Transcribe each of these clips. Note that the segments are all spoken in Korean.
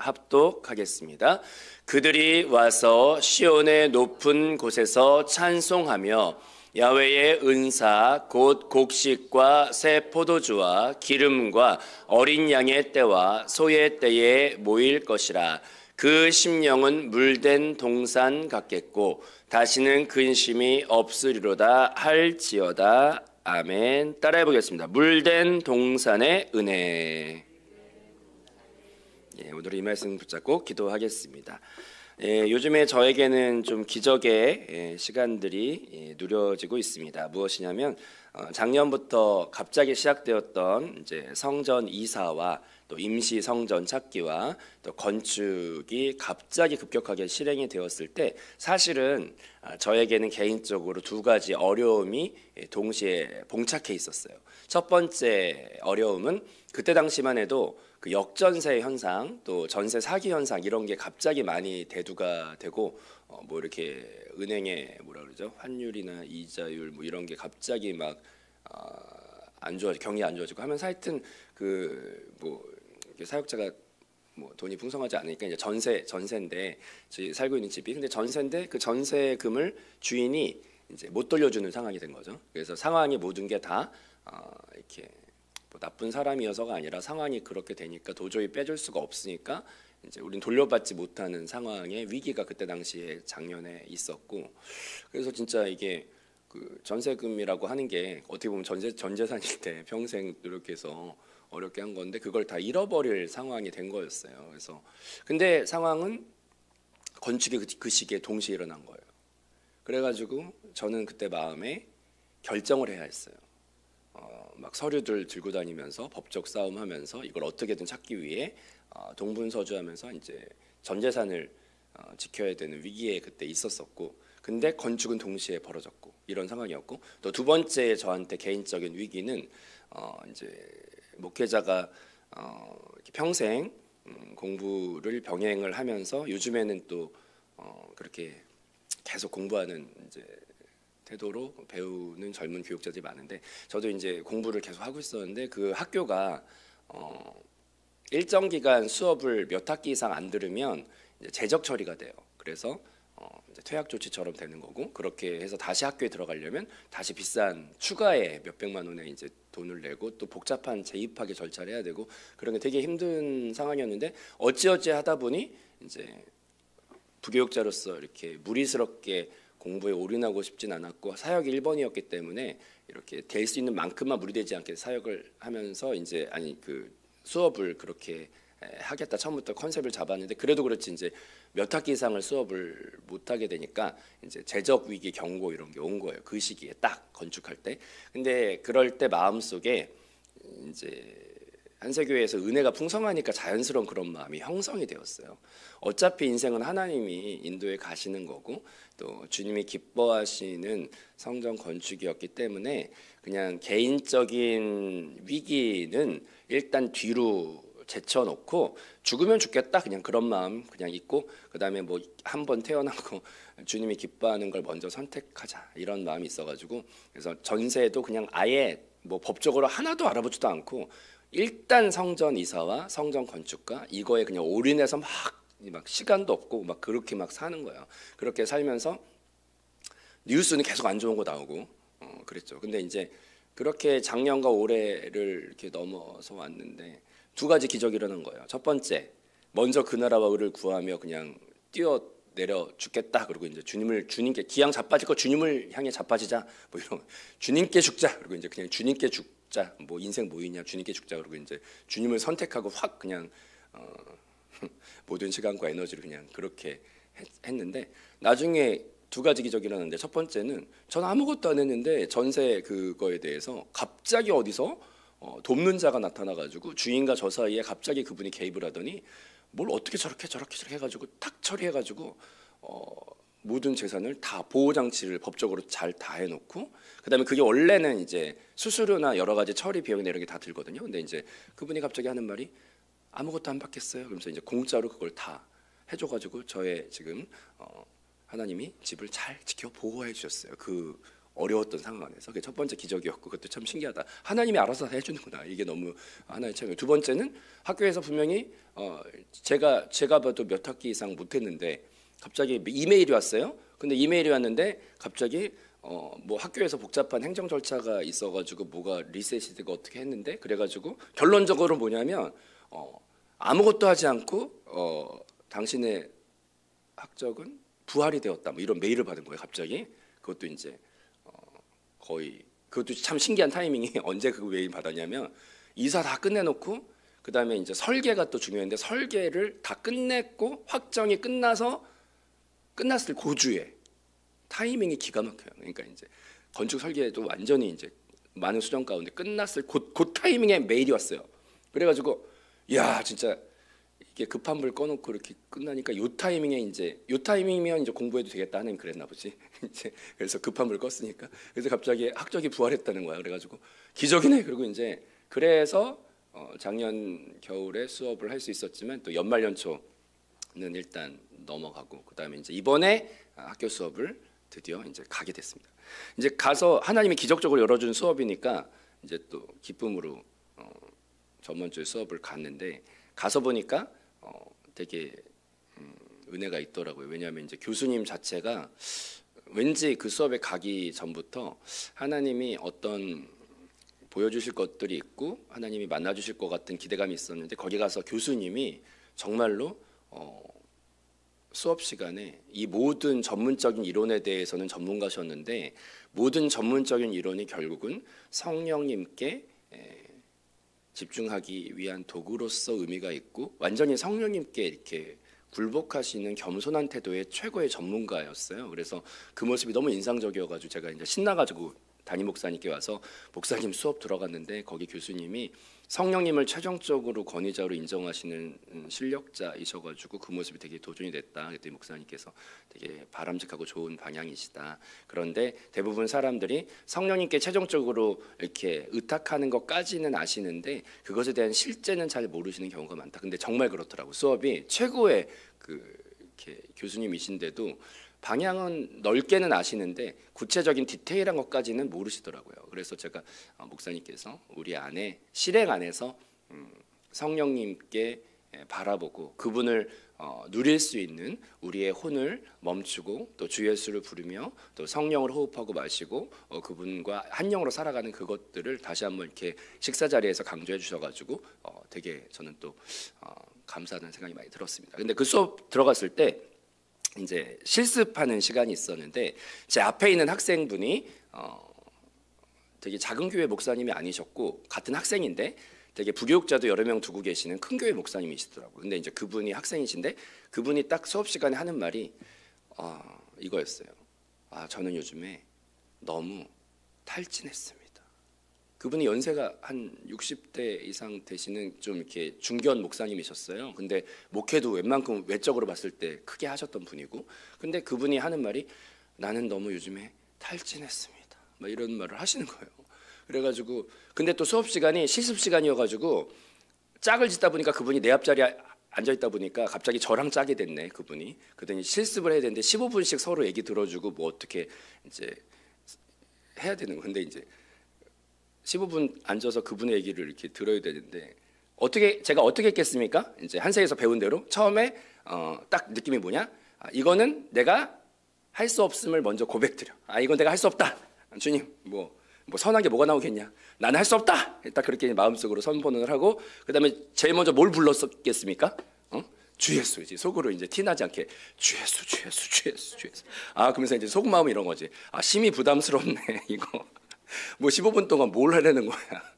합독하겠습니다. 그들이 와서 시온의 높은 곳에서 찬송하며 야훼의 은사 곧 곡식과 새 포도주와 기름과 어린 양의 때와 소의 때에 모일 것이라. 그 심령은 물된 동산 같겠고 다시는 근심이 없으리로다 할지어다. 아멘. 따라해 보겠습니다. 물된 동산의 은혜. 오늘 이 말씀 붙잡고 기도하겠습니다. 요즘에 저에게는 좀 기적의 시간들이 누려지고 있습니다. 무엇이냐면 작년부터 갑자기 시작되었던 이제 성전 이사와 또 임시 성전 찾기와 또 건축이 갑자기 급격하게 실행이 되었을 때 사실은 저에게는 개인적으로 두 가지 어려움이 동시에 봉착해 있었어요. 첫 번째 어려움은 그때 당시만 해도 그 역전세 현상 또 전세 사기 현상 이런 게 갑자기 많이 대두가 되고 뭐 이렇게 은행에 뭐라 그러죠? 환율이나 이자율 뭐 이런 게 갑자기 막 안 좋아 경기 안 좋아지고 하면서 하여튼 그 뭐 사역자가 뭐 돈이 풍성하지 않으니까 이제 전세인데 저희 살고 있는 집이 근데 전세인데 그 전세금을 주인이 이제 못 돌려주는 상황이 된 거죠. 그래서 상황이 모든 게 다 이렇게 뭐 나쁜 사람이어서가 아니라 상황이 그렇게 되니까 도저히 빼줄 수가 없으니까 이제 우린 돌려받지 못하는 상황의 위기가 그때 당시에 작년에 있었고 그래서 진짜 이게 그 전세금이라고 하는 게 어떻게 보면 전 재산일 때 평생 노력해서 어렵게 한 건데 그걸 다 잃어버릴 상황이 된 거였어요. 그래서 근데 상황은 건축이 그 시기에 동시에 일어난 거예요. 그래가지고 저는 그때 마음에 결정을 해야 했어요. 막 서류들 들고 다니면서 법적 싸움하면서 이걸 어떻게든 찾기 위해 동분서주하면서 이제 전 재산을 지켜야 되는 위기에 그때 있었었고, 근데 건축은 동시에 벌어졌고 이런 상황이었고, 또 두 번째 저한테 개인적인 위기는 이제 목회자가 평생 공부를 병행을 하면서 요즘에는 또 그렇게 계속 공부하는 이제 태도로 배우는 젊은 교육자들이 많은데 저도 이제 공부를 계속 하고 있었는데 그 학교가 일정 기간 수업을 몇 학기 이상 안 들으면 이제 재적 처리가 돼요. 그래서 이제 퇴학 조치처럼 되는 거고 그렇게 해서 다시 학교에 들어가려면 다시 비싼 추가에 몇백만 원의 이제 돈을 내고 또 복잡한 재입학의 절차를 해야 되고 그런 게 되게 힘든 상황이었는데 어찌어찌 하다 보니 이제 부교육자로서 이렇게 무리스럽게 공부에 올인하고 싶진 않았고 사역이 1번이었기 때문에 이렇게 될 수 있는 만큼만 무리되지 않게 사역을 하면서 이제 그 수업을 그렇게 하겠다 처음부터 컨셉을 잡았는데 그래도 그렇지 이제 몇 학기 이상을 수업을 못 하게 되니까 이제 재적 위기 경고 이런 게 온 거예요. 그 시기에 딱 건축할 때. 근데 그럴 때 마음속에 이제 한세교회에서 은혜가 풍성하니까 자연스러운 그런 마음이 형성이 되었어요. 어차피 인생은 하나님이 인도에 가시는 거고 또 주님이 기뻐하시는 성전 건축이었기 때문에 그냥 개인적인 위기는 일단 뒤로 제쳐놓고 죽으면 죽겠다 그냥 그런 마음 그냥 있고 그다음에 뭐 한 번 태어나고 주님이 기뻐하는 걸 먼저 선택하자 이런 마음이 있어가지고 그래서 전세도 그냥 아예 뭐 법적으로 하나도 알아보지도 않고 일단 성전 이사와 성전 건축가 이거에 그냥 올인해서 막 시간도 없고 막 그렇게 막 사는 거예요. 그렇게 살면서 뉴스는 계속 안 좋은 거 나오고 그랬죠. 근데 이제 그렇게 작년과 올해를 이렇게 넘어서 왔는데 두 가지 기적이 일어난 거예요. 첫 번째, 먼저 그 나라와 의를 구하며 그냥 뛰어내려 죽겠다. 그리고 이제 주님께 기양 자빠질 거 주님을 향해 자빠지자. 뭐 이런 주님께 죽자. 그리고 이제 그냥 주님께 죽자. 뭐 인생 뭐 있냐 주님께 죽자. 그리고 이제 주님을 선택하고 확 그냥 모든 시간과 에너지를 그냥 그렇게 했는데 나중에 두 가지 기적이 일어났는데 첫 번째는 전 아무것도 안 했는데 전세 그거에 대해서 갑자기 어디서 돕는 자가 나타나가지고 주인과 저 사이에 갑자기 그분이 개입을 하더니 뭘 어떻게 저렇게 해가지고 탁 처리해가지고 모든 재산을 다 보호장치를 법적으로 잘 다 해놓고 그다음에 그게 원래는 이제 수수료나 여러 가지 처리 비용이나 이런 게 다 들거든요. 근데 이제 그분이 갑자기 하는 말이 아무것도 안 받겠어요. 그러면서 이제 공짜로 그걸 다 해줘가지고 저의 지금 하나님이 집을 잘 지켜 보호해 주셨어요. 그 어려웠던 상황 안에서 그게 첫 번째 기적이었고 그것도 참 신기하다. 하나님이 알아서 해주는구나. 이게 너무 하나의 체험이에요. 두 번째는 학교에서 분명히 제가 봐도 몇 학기 이상 못했는데 갑자기 이메일이 왔어요. 근데 이메일이 왔는데 갑자기 뭐 학교에서 복잡한 행정 절차가 있어가지고 뭐가 리셋이 되고 어떻게 했는데 그래가지고 결론적으로 뭐냐면 아무것도 하지 않고 당신의 학적은 부활이 되었다. 뭐 이런 메일을 받은 거예요. 갑자기 그것도 이제 거의 그것도 참 신기한 타이밍이 언제 그 메일 받았냐면 이사 다 끝내놓고 그 다음에 이제 설계가 또 중요한데 설계를 다 끝냈고 확정이 끝났을 고주에 타이밍이 기가 막혀요. 그러니까 이제 건축 설계도 완전히 이제 많은 수정 가운데 끝났을 그 타이밍에 메일이 왔어요. 그래가지고 야 진짜 이게 급한 불 꺼놓고 이렇게 끝나니까 요 타이밍이면 이제 공부해도 되겠다 하나님 그랬나 보지. 이제 그래서 급한 불 껐으니까 그래서 갑자기 학적이 부활했다는 거야. 그래가지고 기적이네. 그리고 이제 그래서 작년 겨울에 수업을 할 수 있었지만 또 연말 연초는 일단 넘어가고 그 다음에 이제 이번에 학교 수업을 드디어 이제 가게 됐습니다. 이제 가서 하나님이 기적적으로 열어준 수업이니까 이제 또 기쁨으로 저번 주에 수업을 갔는데 가서 보니까 되게 은혜가 있더라고요. 왜냐하면 이제 교수님 자체가 왠지 그 수업에 가기 전부터 하나님이 어떤 보여주실 것들이 있고 하나님이 만나주실 것 같은 기대감이 있었는데 거기 가서 교수님이 정말로 수업 시간에 이 모든 전문적인 이론에 대해서는 전문가셨는데 모든 전문적인 이론이 결국은 성령님께 집중하기 위한 도구로서 의미가 있고 완전히 성령님께 이렇게 굴복하시는 겸손한 태도의 최고의 전문가였어요. 그래서 그 모습이 너무 인상적이어가지고 제가 이제 신나가지고 담임 목사님께 와서 목사님 수업 들어갔는데 거기 교수님이 성령님을 최종적으로 권위자로 인정하시는 실력자이셔가지고 그 모습이 되게 도전이 됐다. 그랬더니 목사님께서 되게 바람직하고 좋은 방향이시다. 그런데 대부분 사람들이 성령님께 최종적으로 이렇게 의탁하는 것까지는 아시는데 그것에 대한 실제는 잘 모르시는 경우가 많다. 근데 정말 그렇더라고. 수업이 최고의 이렇게 교수님이신데도 방향은 넓게는 아시는데 구체적인 디테일한 것까지는 모르시더라고요. 그래서 제가 목사님께서 우리 안에 실행 안에서 성령님께 바라보고 그분을 누릴 수 있는 우리의 혼을 멈추고 또 주 예수를 부르며 또 성령을 호흡하고 마시고 그분과 한 영으로 살아가는 그것들을 다시 한번 이렇게 식사 자리에서 강조해 주셔가지고 되게 저는 또 감사하는 생각이 많이 들었습니다. 근데 그 수업 들어갔을 때 이제 실습하는 시간이 있었는데 제 앞에 있는 학생분이 되게 작은 교회 목사님이 아니셨고 같은 학생인데 되게 부교육자도 여러 명 두고 계시는 큰 교회 목사님이시더라고요. 근데 이제 그분이 학생이신데 그분이 딱 수업 시간에 하는 말이 이거였어요. 저는 요즘에 너무 탈진했습니다. 그분이 연세가 한 60대 이상 되시는 좀 이렇게 중견 목사님이셨어요. 근데 목회도 웬만큼 외적으로 봤을 때 크게 하셨던 분이고, 근데 그분이 하는 말이 나는 너무 요즘에 탈진했습니다. 막 이런 말을 하시는 거예요. 그래가지고 근데 또 수업 시간이 실습 시간이어가지고 짝을 짓다 보니까 그분이 내 앞자리에 앉아 있다 보니까 갑자기 저랑 짝이 됐네 그분이. 그랬더니 실습을 해야 되는데 15분씩 서로 얘기 들어주고 뭐 어떻게 이제 해야 되는 거. 근데 이제 15분 앉아서 그분의 얘기를 이렇게 들어야 되는데 제가 어떻게 했겠습니까? 이제 한세에서 배운 대로 처음에 딱 느낌이 뭐냐? 이거는 내가 할 수 없음을 먼저 고백드려. 이건 내가 할 수 없다. 주님, 뭐 선하게 뭐가 나오겠냐? 나는 할 수 없다. 딱 그렇게 마음속으로 선포를 하고 그다음에 제일 먼저 뭘 불렀었겠습니까? 주 예수지. 속으로 이제 티나지 않게 주 예수, 주 예수, 주 예수, 주 예수. 그러면서 이제 속마음 이런 거지. 심히 부담스럽네 이거. 뭐 15분 동안 뭘 하려는 거야.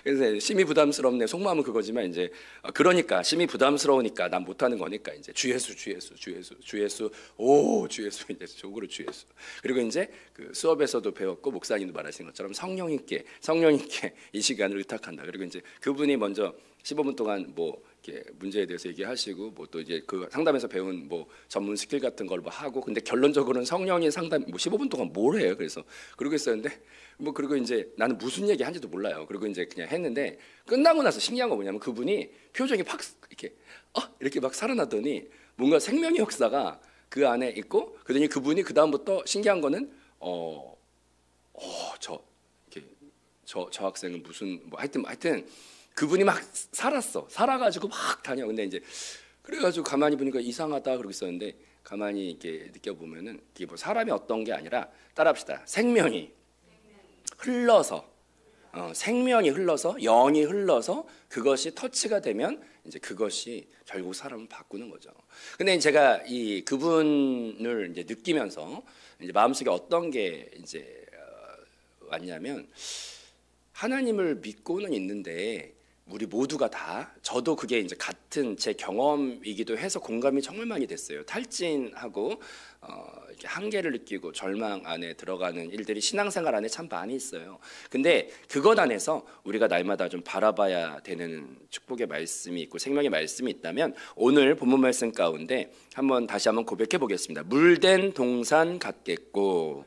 그래서 심히 부담스럽네. 속마음은 그거지만 이제 그러니까 심히 부담스러우니까 난 못하는 거니까 이제 주 예수, 주 예수, 주 예수, 주 예수, 오 주 예수 이제 속으로 주 예수. 그리고 이제 그 수업에서도 배웠고 목사님도 말하신 것처럼 성령님께 이 시간을 의탁한다. 그리고 이제 그분이 먼저 15분 동안 뭐 이렇게 문제에 대해서 얘기하시고 뭐 또 이제 그 상담에서 배운 뭐 전문 스킬 같은 걸 뭐 하고 근데 결론적으로는 성령이 상담 뭐 15분 동안 뭘 해요? 그래서 그러고 있었는데 뭐 그리고 이제 나는 무슨 얘기 한지도 몰라요. 그리고 이제 그냥 했는데 끝나고 나서 신기한 거 뭐냐면 그분이 표정이 팍 이렇게 막 살아나더니 뭔가 생명의 역사가 그 안에 있고 그러더니 그분이 그 다음부터 신기한 거는 저 학생은 무슨 뭐 하여튼 그분이 막 살아가지고 막 다녀. 근데 이제 그래가지고 가만히 보니까 이상하다 그러고 있었는데 가만히 이렇게 느껴보면은 이게 뭐 사람이 어떤 게 아니라 따라합시다. 생명이 흘러서 생명이 흘러서 영이 흘러서 그것이 터치가 되면 이제 그것이 결국 사람을 바꾸는 거죠. 근데 제가 이 그분을 이제 느끼면서 이제 마음속에 어떤 게 이제 왔냐면 하나님을 믿고는 있는데 우리 모두가 다 저도 그게 이제 같은 제 경험이기도 해서 공감이 정말 많이 됐어요. 탈진하고 이렇게 한계를 느끼고 절망 안에 들어가는 일들이 신앙생활 안에 참 많이 있어요. 근데 그것 안에서 우리가 날마다 좀 바라봐야 되는 축복의 말씀이 있고 생명의 말씀이 있다면 오늘 본문 말씀 가운데 다시 한번 고백해 보겠습니다. 물된 동산 같겠고,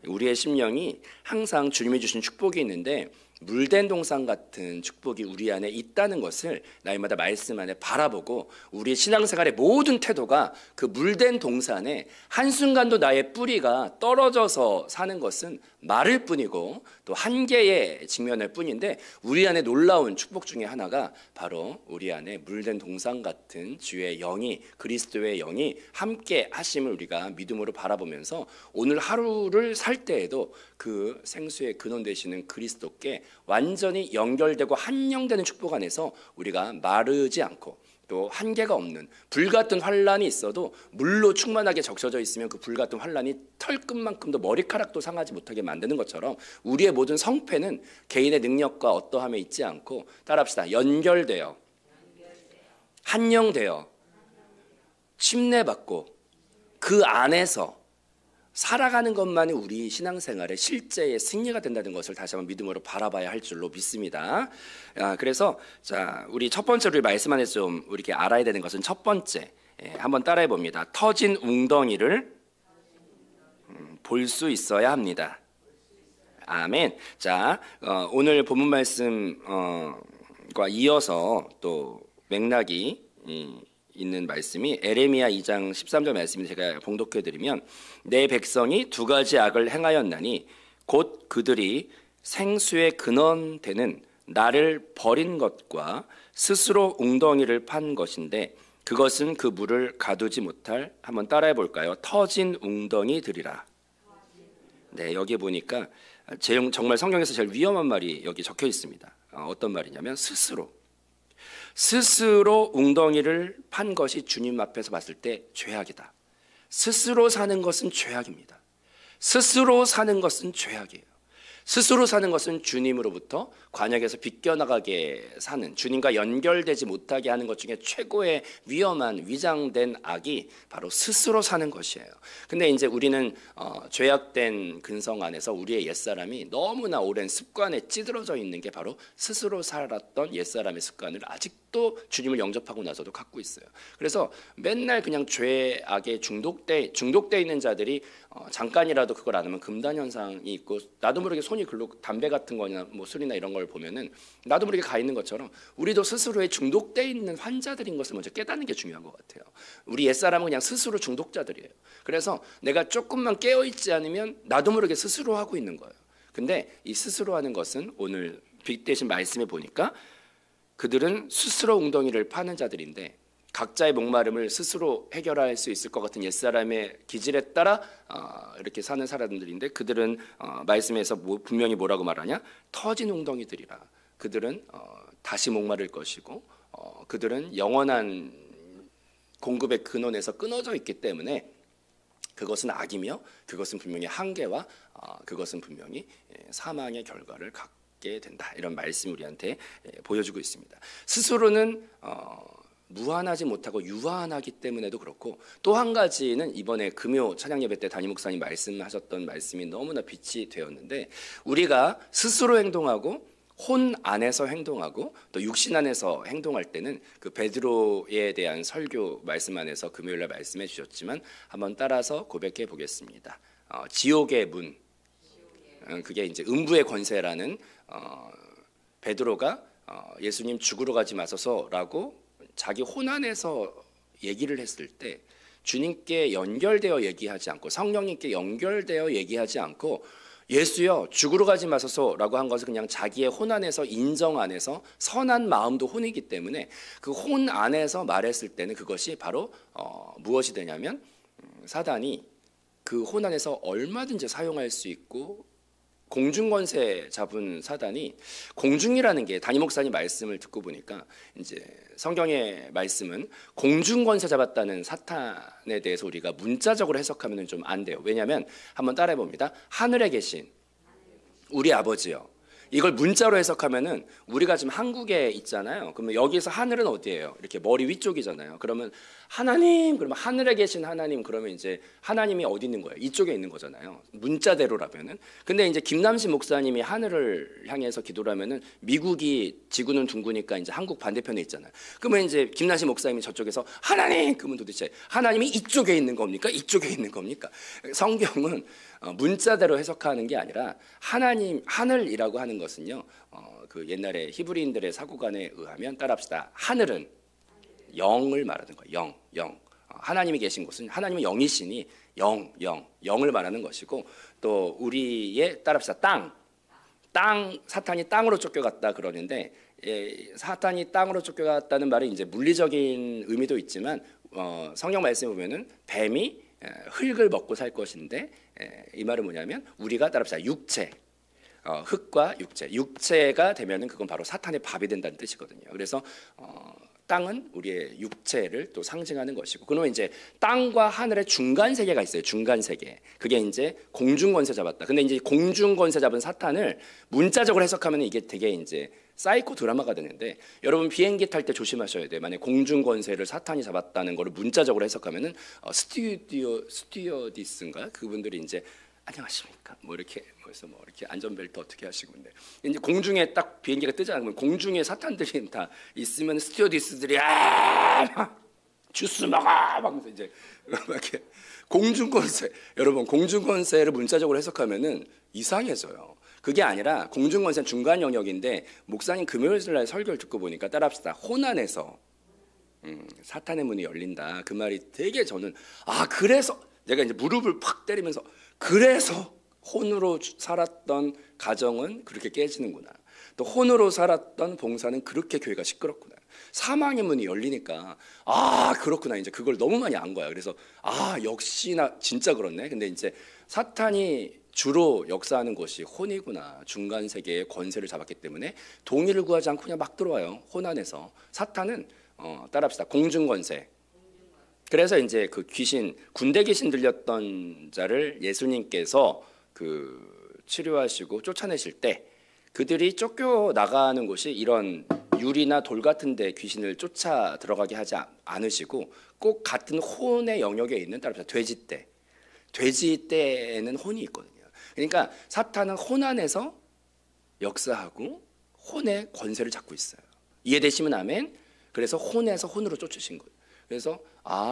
우리의 심령이 항상 주님이 주신 축복이 있는데 물된 동산 같은 축복이 우리 안에 있다는 것을 날마다 말씀 안에 바라보고 우리의 신앙생활의 모든 태도가 그 물된 동산에 한순간도 나의 뿌리가 떨어져서 사는 것은 말일 뿐이고 또 한계에 직면할 뿐인데, 우리 안에 놀라운 축복 중에 하나가 바로 우리 안에 물된 동산 같은 주의 영이, 그리스도의 영이 함께 하심을 우리가 믿음으로 바라보면서 오늘 하루를 살 때에도 그 생수의 근원 되시는 그리스도께 완전히 연결되고 한영되는 축복 안에서 우리가 마르지 않고 또 한계가 없는, 불같은 환란이 있어도 물로 충만하게 적셔져 있으면 그 불같은 환란이 털끝만큼도 머리카락도 상하지 못하게 만드는 것처럼 우리의 모든 성패는 개인의 능력과 어떠함에 있지 않고, 따라합시다, 연결되어 한영되어 침례받고 그 안에서 살아가는 것만이 우리 신앙생활의 실제의 승리가 된다는 것을 다시 한번 믿음으로 바라봐야 할 줄로 믿습니다. 그래서 우리 첫 번째로 말씀 안에서 좀 우리 이렇게 알아야 되는 것은 첫 번째, 한번 따라해 봅니다. 터진 웅덩이를 볼 수 있어야 합니다. 아멘. 오늘 본문 말씀과 이어서 또 맥락이 있는 말씀이 에레미야 2장 13절 말씀인데 제가 봉독해 드리면, 내 백성이 두 가지 악을 행하였나니 곧 그들이 생수의 근원 되는 나를 버린 것과 스스로 웅덩이를 판 것인데 그것은 그 물을 가두지 못할, 한번 따라해 볼까요? 터진 웅덩이들이라. 네, 여기 보니까 정말 성경에서 제일 위험한 말이 여기 적혀 있습니다. 어떤 말이냐면 스스로 웅덩이를 판 것이 주님 앞에서 봤을 때 죄악이다. 스스로 사는 것은 죄악입니다. 스스로 사는 것은 죄악이에요. 스스로 사는 것은 주님으로부터 관역에서 비껴나가게 사는, 주님과 연결되지 못하게 하는 것 중에 최고의 위험한 위장된 악이 바로 스스로 사는 것이에요. 근데 이제 우리는 죄악된 근성 안에서 우리의 옛사람이 너무나 오랜 습관에 찌들어져 있는 게 바로 스스로 살았던 옛사람의 습관을 아직도 주님을 영접하고 나서도 갖고 있어요. 그래서 맨날 그냥 죄악에 중독돼 있는 자들이 잠깐이라도 그걸 안 하면 금단 현상이 있고, 나도 모르게 손이 글로 담배 같은 거나 뭐 술이나 이런 걸 보면은 나도 모르게 가 있는 것처럼 우리도 스스로에 중독돼 있는 환자들인 것을 먼저 깨닫는 게 중요한 것 같아요. 우리 옛사람은 그냥 스스로 중독자들이에요. 그래서 내가 조금만 깨어 있지 않으면 나도 모르게 스스로 하고 있는 거예요. 근데 이 스스로 하는 것은 오늘 빅대신 말씀에 보니까 그들은 스스로 웅덩이를 파는 자들인데, 각자의 목마름을 스스로 해결할 수 있을 것 같은 옛사람의 기질에 따라 이렇게 사는 사람들인데, 그들은 말씀에서 분명히 뭐라고 말하냐? 터진 웅덩이들이라. 그들은 다시 목마를 것이고 그들은 영원한 공급의 근원에서 끊어져 있기 때문에 그것은 악이며 그것은 분명히 한계와 그것은 분명히 사망의 결과를 갖게 된다. 이런 말씀이 우리한테 보여주고 있습니다. 스스로는 무한하지 못하고 유한하기 때문에도 그렇고, 또 한 가지는 이번에 금요 찬양 예배 때 담임 목사님 말씀하셨던 말씀이 너무나 빛이 되었는데, 우리가 스스로 행동하고 혼 안에서 행동하고 또 육신 안에서 행동할 때는 그 베드로에 대한 설교 말씀 안에서 금요일날 말씀해 주셨지만 한번 따라서 고백해 보겠습니다. 지옥의 문, 그게 이제 음부의 권세라는, 베드로가 예수님 죽으러 가지 마소서라고 자기 혼안에서 얘기를 했을 때 주님께 연결되어 얘기하지 않고 성령님께 연결되어 얘기하지 않고 예수여 죽으러 가지 마소서라고 한 것은 그냥 자기의 혼 안에서 인정 안에서 선한 마음도 혼이기 때문에 그 혼 안에서 말했을 때는 그것이 바로 무엇이 되냐면 사단이 그 혼 안에서 얼마든지 사용할 수 있고 공중권세 잡은 사단이 공중이라는 게 담임 목사님 말씀을 듣고 보니까 이제 성경의 말씀은 공중권세 잡았다는 사탄에 대해서 우리가 문자적으로 해석하면 좀 안 돼요. 왜냐하면 한번 따라해 봅니다. 하늘에 계신 우리 아버지요. 이걸 문자로 해석하면은 우리가 지금 한국에 있잖아요. 그러면 여기서 하늘은 어디예요? 이렇게 머리 위쪽이잖아요. 그러면 하나님, 그러면 하늘에 계신 하나님, 그러면 이제 하나님이 어디 있는 거예요? 이쪽에 있는 거잖아요. 문자대로라면은. 근데 이제 김남신 목사님이 하늘을 향해서 기도를 하면은 미국이 지구는 둥그니까 이제 한국 반대편에 있잖아요. 그러면 이제 김남신 목사님이 저쪽에서 하나님, 그러면 도대체 하나님이 이쪽에 있는 겁니까? 이쪽에 있는 겁니까? 성경은 문자대로 해석하는 게 아니라 하나님, 하늘이라고 하는 것은요, 그 옛날에 히브리인들의 사고관에 의하면 따라합시다. 하늘은 영을 말하는 거예요. 영. 하나님이 계신 곳은 하나님은 영이시니 영을 말하는 것이고, 또 우리의 따라합시다. 땅, 사탄이 땅으로 쫓겨갔다 그러는데, 사탄이 땅으로 쫓겨갔다는 말이 이제 물리적인 의미도 있지만 성경 말씀에 보면은 뱀이 흙을 먹고 살 것인데, 이 말은 뭐냐면 우리가 따라합시다. 육체, 흙과 육체가 되면은 그건 바로 사탄의 밥이 된다는 뜻이거든요. 그래서 땅은 우리의 육체를 또 상징하는 것이고, 그러면 이제 땅과 하늘의 중간 세계가 있어요. 중간 세계. 그게 이제 공중권세 잡았다. 근데 이제 공중권세 잡은 사탄을 문자적으로 해석하면 이게 되게 이제 사이코 드라마가 되는데, 여러분 비행기 탈 때 조심하셔야 돼요. 만약 공중권세를 사탄이 잡았다는 거를 문자적으로 해석하면은 스튜어디스인가 그분들이 이제 안녕하십니까 뭐 이렇게 그래서 뭐 이렇게 안전벨트 어떻게 하시고, 근데 이제 공중에 딱 비행기가 뜨지 않으면 공중에 사탄들이 다 있으면 스튜어디스들이 주스 먹어 막 이제 이렇게 공중권세, 여러분 공중권세를 문자적으로 해석하면은 이상해져요. 그게 아니라 공중권세는 중간 영역인데, 목사님 금요일날 설교를 듣고 보니까 따라합시다. 혼안에서 사탄의 문이 열린다. 그 말이 되게 저는 그래서 내가 이제 무릎을 팍 때리면서, 그래서 혼으로 살았던 가정은 그렇게 깨지는구나. 또 혼으로 살았던 봉사는 그렇게 교회가 시끄럽구나. 사망의 문이 열리니까 그렇구나. 이제 그걸 너무 많이 안 거야. 그래서 역시나 진짜 그렇네. 근데 이제 사탄이 주로 역사하는 곳이 혼이구나. 중간 세계의 권세를 잡았기 때문에 동의를 구하지 않고 그냥 막 들어와요. 혼 안에서. 사탄은 따라합시다. 공중권세. 그래서 이제 그 귀신, 군대 귀신 들렸던 자를 예수님께서 그 치료하시고 쫓아내실 때 그들이 쫓겨 나가는 곳이 이런 유리나 돌 같은 데 귀신을 쫓아 들어가게 하지 않으시고 꼭 같은 혼의 영역에 있는 따라합시다. 돼지떼에는 혼이 있거든요. 그러니까 사탄은 혼 안에서 역사하고 혼의 권세를 잡고 있어요. 이해되시면 아멘. 그래서 혼에서 혼으로 쫓으신 거예요. 그래서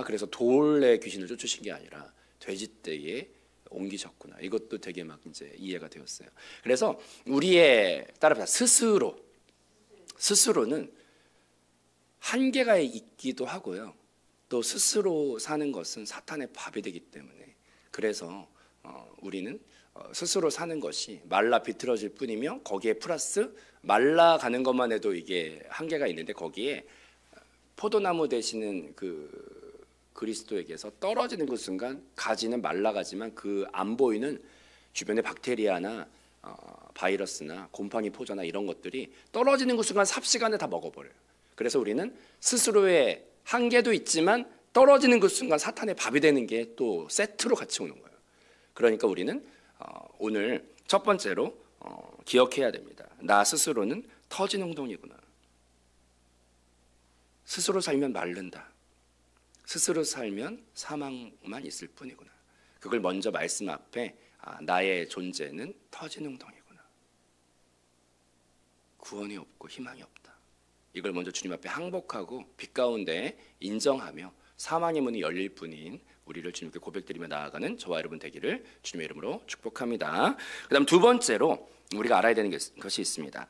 그래서 돌의 귀신을 쫓으신 게 아니라 돼지떼에 옮기셨구나. 이것도 되게 막 이제 이해가 되었어요. 그래서 우리의 따라합시다. 스스로는 한계가 있기도 하고요. 또 스스로 사는 것은 사탄의 밥이 되기 때문에, 그래서 우리는 스스로 사는 것이 말라 비틀어질 뿐이며, 거기에 플러스 말라가는 것만 해도 이게 한계가 있는데, 거기에 포도나무 되시는 그 그리스도에게서 떨어지는 그 순간 가지는 말라가지만 그 안 보이는 주변의 박테리아나 바이러스나 곰팡이 포자나 이런 것들이 떨어지는 그 순간 삽시간에 다 먹어버려요. 그래서 우리는 스스로의 한계도 있지만 떨어지는 그 순간 사탄의 밥이 되는 게 또 세트로 같이 오는 거예요. 그러니까 우리는 오늘 첫 번째로 기억해야 됩니다. 나 스스로는 터진 웅덩이구나. 스스로 살면 마른다. 스스로 살면 사망만 있을 뿐이구나. 그걸 먼저 말씀 앞에 나의 존재는 터진 웅덩이구나. 구원이 없고 희망이 없다. 이걸 먼저 주님 앞에 항복하고 빛 가운데 인정하며 사망의 문이 열릴 뿐인 우리를 주님께 고백드리며 나아가는 저와 여러분 되기를 주님의 이름으로 축복합니다. 그 다음 두 번째로 우리가 알아야 되는 것이 있습니다.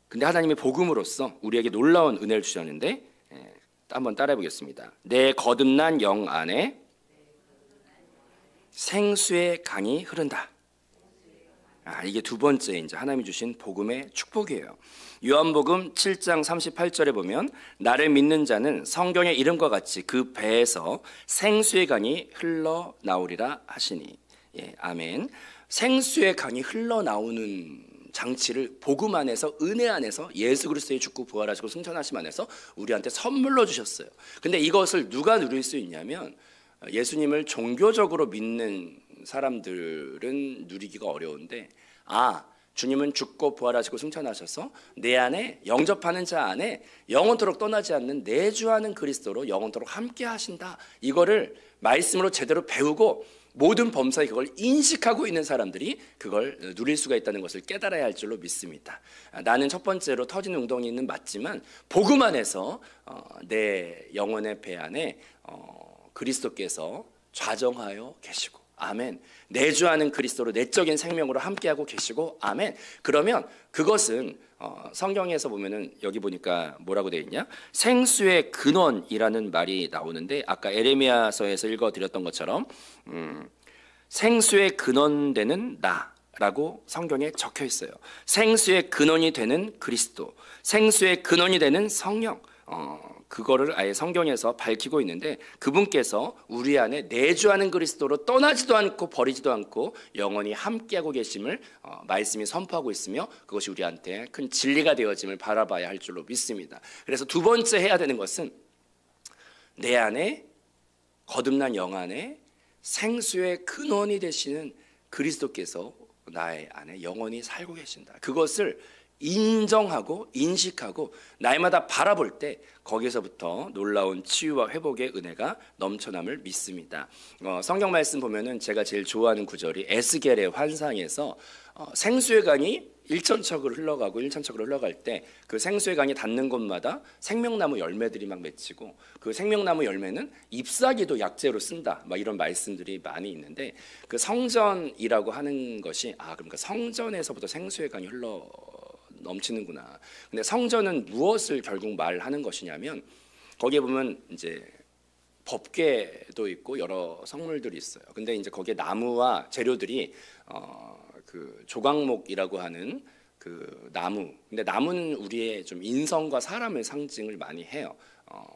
근데 하나님의 복음으로써 우리에게 놀라운 은혜를 주셨는데, 한번 따라해 보겠습니다. 내 거듭난 영 안에 생수의 강이 흐른다. 이게 두 번째 이제 하나님이 주신 복음의 축복이에요. 요한복음 7장 38절에 보면 나를 믿는 자는 성경의 이름과 같이 그 배에서 생수의 강이 흘러나오리라 하시니. 예, 아멘. 생수의 강이 흘러나오는 장치를 복음 안에서, 은혜 안에서, 예수 그리스도의 죽고 부활하시고 승천하심 안에서 우리한테 선물로 주셨어요. 근데 이것을 누가 누릴 수 있냐면 예수님을 종교적으로 믿는 사람들은 누리기가 어려운데, 주님은 죽고 부활하시고 승천하셔서 내 안에, 영접하는 자 안에 영원토록 떠나지 않는 내주하는 그리스도로 영원토록 함께 하신다. 이거를 말씀으로 제대로 배우고 모든 범사에 그걸 인식하고 있는 사람들이 그걸 누릴 수가 있다는 것을 깨달아야 할 줄로 믿습니다. 나는 첫 번째로 터진 웅덩이는 맞지만 복음 안에서 내 영혼의 배 안에 그리스도께서 좌정하여 계시고, 아멘. 내주하는 그리스도로 내적인 생명으로 함께하고 계시고, 아멘. 그러면 그것은 성경에서 보면은 여기 보니까 뭐라고 되어 있냐? 생수의 근원이라는 말이 나오는데, 아까 에레미야서에서 읽어드렸던 것처럼 생수의 근원 되는 나라고 성경에 적혀 있어요. 생수의 근원이 되는 그리스도, 생수의 근원이 되는 성령, 그거를 아예 성경에서 밝히고 있는데, 그분께서 우리 안에 내주하는 그리스도로 떠나지도 않고 버리지도 않고 영원히 함께하고 계심을 말씀이 선포하고 있으며, 그것이 우리한테 큰 진리가 되어짐을 바라봐야 할 줄로 믿습니다. 그래서 두 번째 해야 되는 것은 내 안에, 거듭난 영 안에 생수의 근원이 되시는 그리스도께서 나의 안에 영원히 살고 계신다. 그것을 인정하고 인식하고 날마다 바라볼 때 거기서부터 놀라운 치유와 회복의 은혜가 넘쳐남을 믿습니다. 성경 말씀 보면은 제가 제일 좋아하는 구절이 에스겔의 환상에서 생수의 강이 일천척으로 흘러갈 때 그 생수의 강이 닿는 곳마다 생명나무 열매들이 막 맺히고, 그 생명나무 열매는 잎사귀도 약재로 쓴다, 막 이런 말씀들이 많이 있는데, 그 성전이라고 하는 것이 그러니까 성전에서부터 생수의 강이 흘러 넘치는구나. 근데 성전은 무엇을 결국 말하는 것이냐면, 거기에 보면 이제 법궤도 있고 여러 성물들이 있어요. 근데 이제 거기에 나무와 재료들이 그 조각목이라고 하는 그 나무. 근데 나무는 우리의 좀 인성과 사람의 상징을 많이 해요.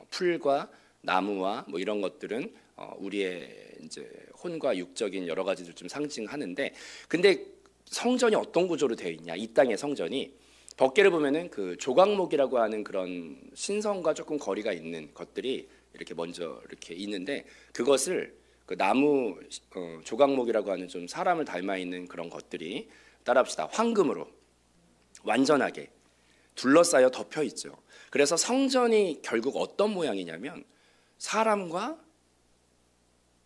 풀과 나무와 뭐 이런 것들은 우리의 이제 혼과 육적인 여러 가지들 좀 상징하는데, 근데 성전이 어떤 구조로 되어 있냐? 이 땅의 성전이 법궤를 보면은 그 조각목이라고 하는 그런 신성과 조금 거리가 있는 것들이 이렇게 먼저 이렇게 있는데, 그것을 그 나무 조각목이라고 하는 좀 사람을 닮아 있는 그런 것들이, 따라합시다, 황금으로 완전하게 둘러싸여 덮여 있죠. 그래서 성전이 결국 어떤 모양이냐면 사람과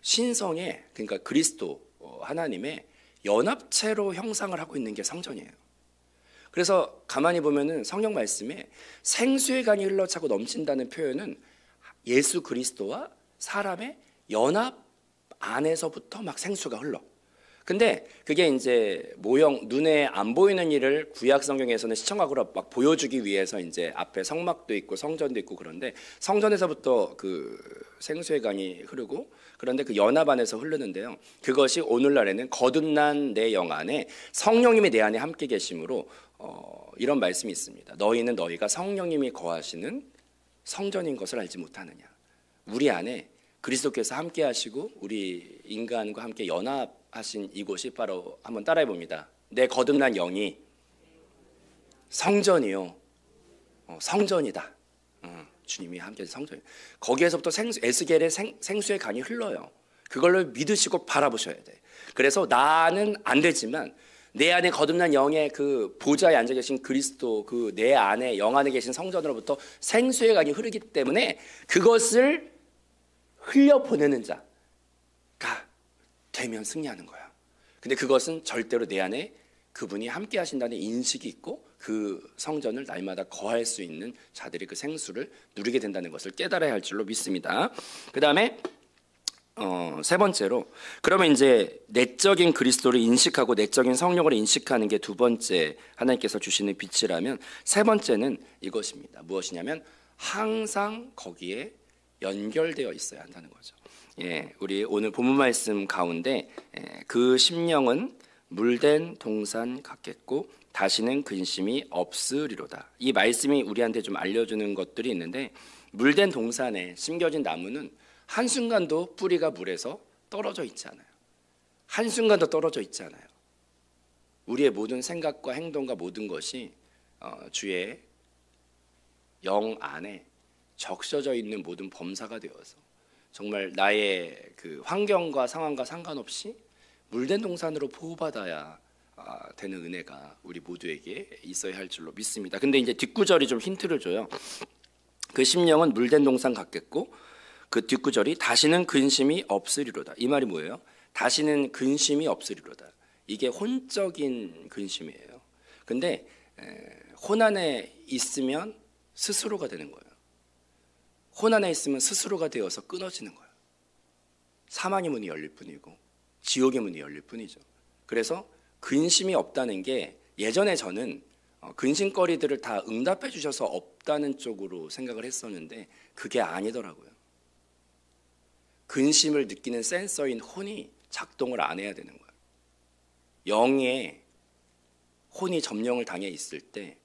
신성의, 그러니까 그리스도 하나님의 연합체로 형상을 하고 있는 게 성전이에요. 그래서 가만히 보면은 성경 말씀에 생수의 강이 흘러차고 넘친다는 표현은 예수 그리스도와 사람의 연합 안에서부터 막 생수가 흘러. 근데 그게 이제 모형, 눈에 안 보이는 일을 구약 성경에서는 시청각으로 막 보여주기 위해서 이제 앞에 성막도 있고 성전도 있고, 그런데 성전에서부터 그 생수의 강이 흐르고, 그런데 그 연합 안에서 흐르는데요, 그것이 오늘날에는 거듭난 내 영 안에 성령님이 내 안에 함께 계심으로 이런 말씀이 있습니다. 너희는 너희가 성령님이 거하시는 성전인 것을 알지 못하느냐. 우리 안에 그리스도께서 함께 하시고 우리 인간과 함께 연합하신 이곳이 바로, 한번 따라해 봅니다. 내 거듭난 영이 성전이요, 성전이다. 주님이 함께 성전. 거기에서부터 에스겔의 생수의 강이 흘러요. 그걸로 믿으시고 바라보셔야 돼. 그래서 나는 안 되지만 내 안에 거듭난 영의 그 보좌에 앉아 계신 그리스도, 그 내 안에 영 안에 계신 성전으로부터 생수의 강이 흐르기 때문에 그것을 흘려보내는 자가 되면 승리하는 거야. 근데 그것은 절대로 내 안에 그분이 함께 하신다는 인식이 있고, 그 성전을 날마다 거할 수 있는 자들이 그 생수를 누리게 된다는 것을 깨달아야 할 줄로 믿습니다. 그 다음에 세 번째로, 그러면 이제 내적인 그리스도를 인식하고 내적인 성령을 인식하는 게 두 번째 하나님께서 주시는 빛이라면, 세 번째는 이것입니다. 무엇이냐면 항상 거기에 연결되어 있어야 한다는 거죠. 우리 오늘 본문 말씀 가운데 그 심령은 물된 동산 같겠고 다시는 근심이 없으리로다. 이 말씀이 우리한테 좀 알려주는 것들이 있는데, 물된 동산에 심겨진 나무는 한순간도 뿌리가 물에서 떨어져 있지 않아요. 한순간도 떨어져 있지 않아요. 우리의 모든 생각과 행동과 모든 것이 주의 영 안에 적셔져 있는 모든 범사가 되어서 정말 나의 그 환경과 상황과 상관없이 물된 동산으로 보호받아야 되는 은혜가 우리 모두에게 있어야 할 줄로 믿습니다. 근데 이제 뒷구절이 좀 힌트를 줘요. 그 심령은 물된 동산 같겠고 그 뒷구절이 다시는 근심이 없으리로다. 이 말이 뭐예요? 다시는 근심이 없으리로다. 이게 혼적인 근심이에요. 근데 혼 안에 있으면 스스로가 되는 거예요. 혼 안에 있으면 스스로가 되어서 끊어지는 거예요. 사망의 문이 열릴 뿐이고 지옥의 문이 열릴 뿐이죠. 그래서 근심이 없다는 게, 예전에 저는 근심거리들을 다 응답해 주셔서 없다는 쪽으로 생각을 했었는데 그게 아니더라고요. 근심을 느끼는 센서인 혼이 작동을 안 해야 되는 거예요. 영에 혼이 점령을 당해 있을 때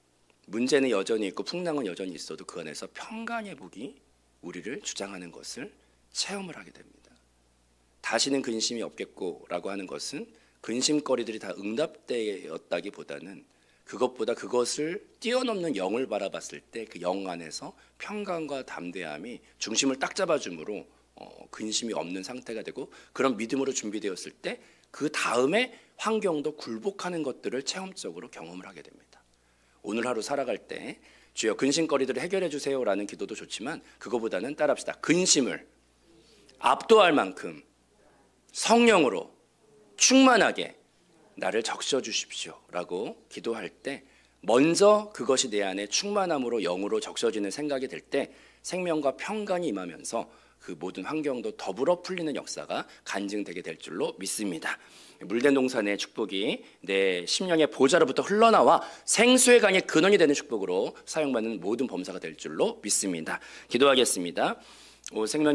문제는 여전히 있고 풍랑은 여전히 있어도 그 안에서 평강의 복이 우리를 주장하는 것을 체험을 하게 됩니다. 다시는 근심이 없겠고 라고 하는 것은 근심거리들이 다 응답되었다기보다는 그것보다 그것을 뛰어넘는 영을 바라봤을 때 그 영 안에서 평강과 담대함이 중심을 딱 잡아줌으로 근심이 없는 상태가 되고, 그런 믿음으로 준비되었을 때 그 다음에 환경도 굴복하는 것들을 체험적으로 경험을 하게 됩니다. 오늘 하루 살아갈 때 주여 근심거리들을 해결해 주세요라는 기도도 좋지만 그거보다는 따라합시다. 근심을 압도할 만큼 성령으로 충만하게 나를 적셔 주십시오라고 기도할 때 먼저 그것이 내 안에 충만함으로 영으로 적셔지는 생각이 될 때 생명과 평강이 임하면서 그 모든 환경도 더불어 풀리는 역사가 간증되게 될 줄로 믿습니다. 물된 동산의 축복이 내 심령의 보좌로부터 흘러나와 생수의 강의 근원이 되는 축복으로 사용받는 모든 범사가 될 줄로 믿습니다. 기도하겠습니다. 생명